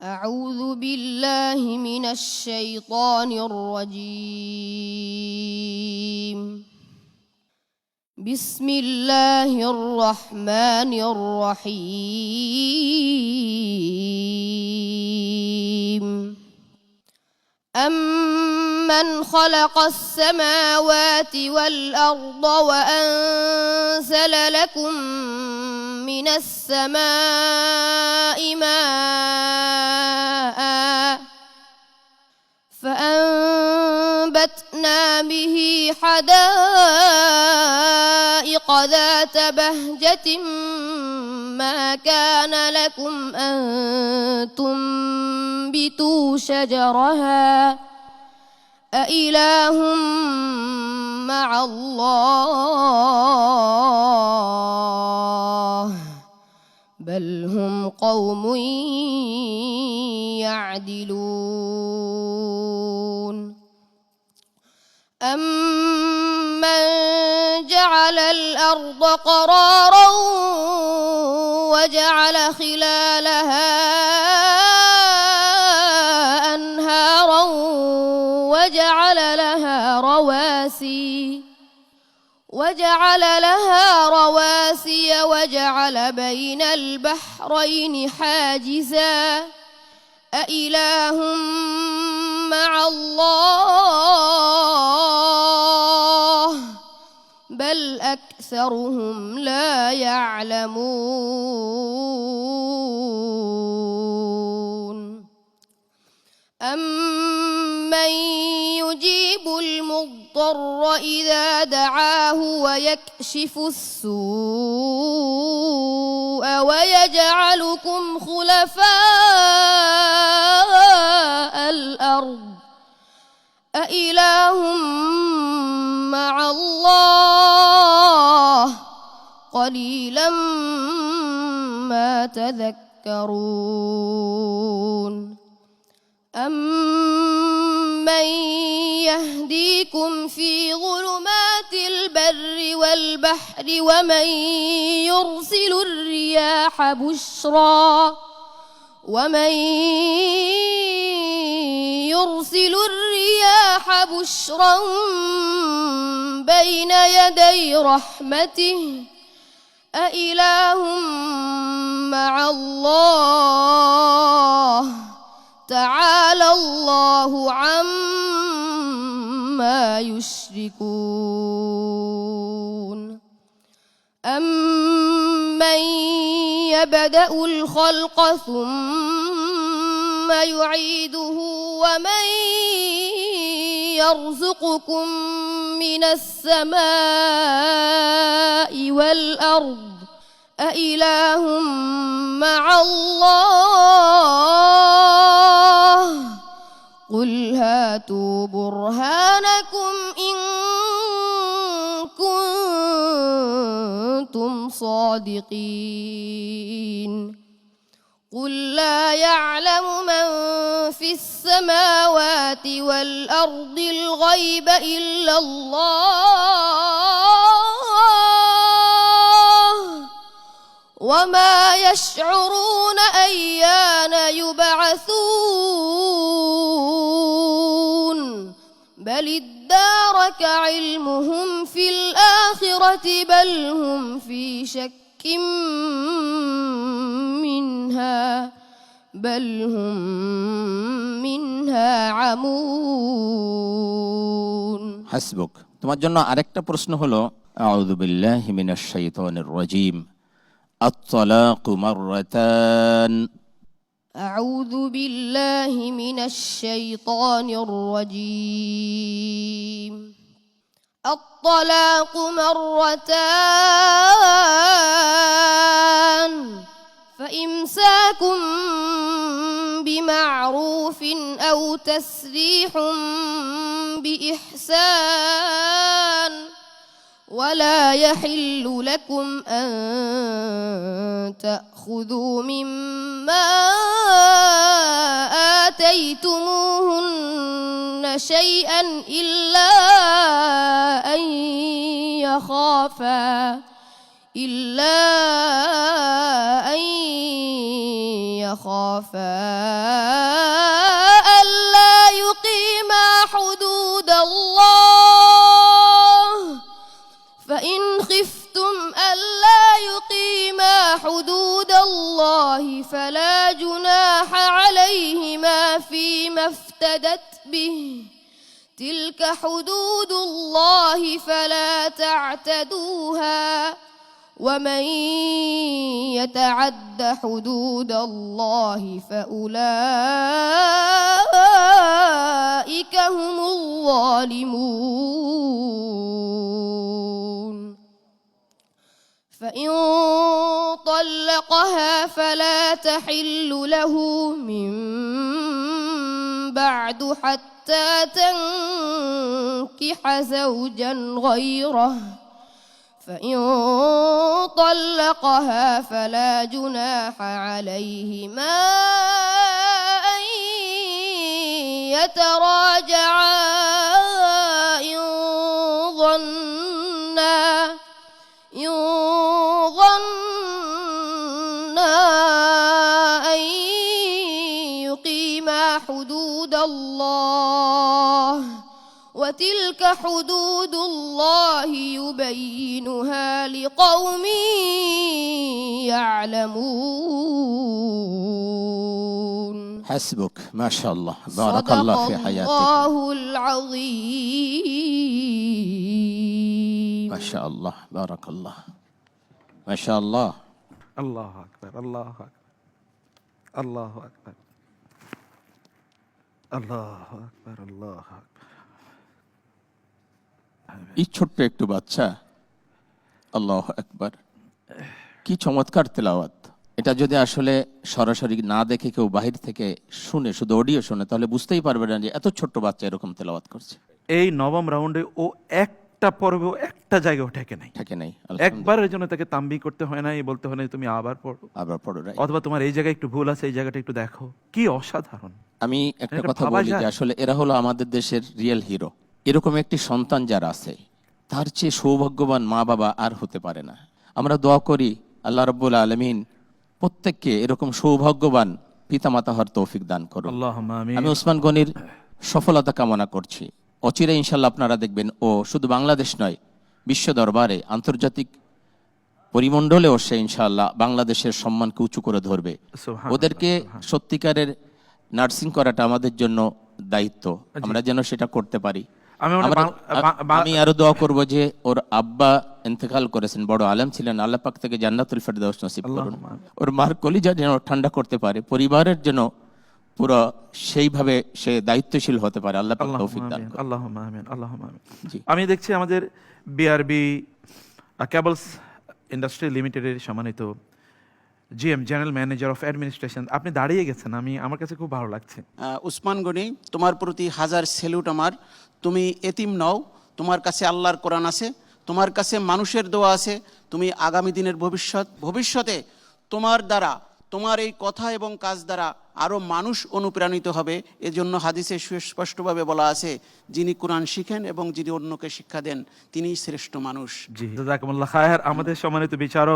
أعوذ بالله من الشيطان الرجيم. بسم الله الرحمن الرحيم. أمن خلق السماوات والأرض وأنزل لكم من السماء ماء فأنبتنا به حدائق ذات بهجة ما كان لكم أن تنبتوا شجرها أإله مع الله بل هم قوم يعدلون. أمن جعل الأرض قرارا وجعل خلالها أنهارا وجعل لها رواسي وجعل بين البحرين حاجزا أإله مع الله بل أكثرهم لا يعلمون. أمن يجيب المضطر إذا دعاه ويكشف السوء ويجعلكم خلفاء الأرض أإله مع الله قليلا ما تذكرون. أمن يهديكم في ظلمات البر والبحر ومن يرسل الرياح بشرا بين يدي رحمته أإله مع الله تعالى الله عما يشركون. أمن يبدأ الخلق ثم يعيده ومن يرزقكم من السماء والأرض أإله مع الله قل هاتوا برهانكم إن كنتم صادقين. قل لا يعلم من في السماوات والأرض الغيب إلا الله وما يشعرون أيان يبعثون بل ادارك علمهم في الآخرة بل هم في شك منها عمون. হাসবুক। তোমার জন্য আরেকটা প্রশ্ন হলো আউযু বিল্লাহি মিনাশ শাইতানির রাজীম আত-তালাকু মাররাতান। أعوذ بالله من الشيطان الرجيم. الطلاق مرتان فإمساك بمعروف أو تسريح بإحسان ولا يحل لكم أن تأخذوا مما آتيتموهن شيئا إلا أن يخافا خافا ألا يقيما حدود الله فإن خفتم ألا يقيما حدود الله فلا جناح عليهما فيما افتدت به تلك حدود الله فلا تعتدوها ومن يتعد حدود الله فأولئك هم الظالمون فإن طلقها فلا تحل له من بعد حتى تنكح زوجا غيره فإن طلقها فلا جناح عليهما أن يتراجعا إن ظنا أن يقيما حدود الله وتلك حدود الله يبينها لقوم يعلمون حسبك ما شاء الله بارك الله في صدق حياتك الله العظيم ما شاء الله بارك الله ما شاء الله আল্লাহু আকবার, আল্লাহু আকবার, আল্লাহু আকবার, আল্লাহু আকবার, আল্লাহু আকবার। এই ছোট্ট একটু বাচ্চা আল্লাহ আকবার, কি চমৎকার তেলাওয়াত। এটা যদি আসলে সরাসরি না দেখে কেউ বাহির থেকে শুনে, শুধু অডিও শুনে, তাহলে বুঝতেই পারবে না যে এত ছোট্ট বাচ্চা এরকম তেলাওয়াত করছে। এই নবম রাউন্ডে ও একটা পর্বেও একটা জায়গাও ঠেকে নাই, থাকে নাই। একবারের জন্য তাকে তাম্বি করতে হয় নাই, বলতে হয় না তুমি আবার পড়ো, আবার পড়ো, right? অথবা তোমার এই জায়গায় একটু ভুল আছে, এই জায়গাটা একটু দেখো। কি অসাধারণ! আমি একটা এটা কথা ভাবা বলি যে যায়? আসলে এরা হলো আমাদের দেশের রিয়েল হিরো। এরকম একটি সন্তান যারা আছে, তার চেয়ে সৌভাগ্যবান মা বাবা আর হতে পারে না। আমরা দোয়া করি আল্লাহ রাব্বুল আলামিন প্রত্যেককে এরকম সৌভাগ্যবান পিতামাতা হওয়ার তৌফিক দান করুন। আল্লাহুম্মা আমিন। আমি ওসমান গনির সফলতা কামনা করছি। অচিরে ইনশাল্লাহ আপনারা দেখবেন ও শুধু বাংলাদেশ নয়, বিশ্ব দরবারে, আন্তর্জাতিক পরিমণ্ডলেও সে ইনশাআল্লাহ বাংলাদেশের সম্মানকে উঁচু করে ধরবে। সুবহানাল্লাহ, ওদেরকে সত্যিকারের নার্সিং করাটা আমাদের জন্য দায়িত্ব, আমরা যেন সেটা করতে পারি। আমি আরো দোয়া করব যে ওর আব্বা ইন্তেকাল করেছেন, বড় আলেম ছিলেন, আল্লাহ পাক থেকে জান্নাতুল ফেরদাউস নসিব করুন। ওর মার কলিজা যেন ঠান্ডা করতে পারে, পরিবারের জন্য পুরো সেইভাবে সে দায়িত্বশীল হতে পারে। আল্লাহ পাক তৌফিক দান করুন। আল্লাহুম্মা আমিন, আল্লাহুম্মা আমিন। জি। আমি দেখছি আমাদের বিআরবি কেবলস ইন্ডাস্ট্রি লিমিটেডের সম্মানিত GM, general manager of administration, আপনি দাঁড়িয়ে গেছেন, আমার কাছে খুব ভালো লাগছে। উসমান গনি, তোমার প্রতি হাজার স্যালুট আমার। তুমি এতিম নও, তোমার কাছে আল্লাহর কোরআন আছে, তোমার কাছে মানুষের দোয়া আছে। তুমি আগামী দিনের ভবিষ্যতে তোমার দ্বারা, তোমার এই কথা এবং কাজ দ্বারা আরও মানুষ অনুপ্রাণিত হবে। এজন্য হাদিসে সুস্পষ্টভাবে বলা আছে, যিনি কোরআন শিখেন এবং যিনি অন্যকে শিক্ষা দেন, তিনিই শ্রেষ্ঠ মানুষ। জি, জাযাকুমুল্লাহ খায়র। আমাদের সম্মানিত বিচারক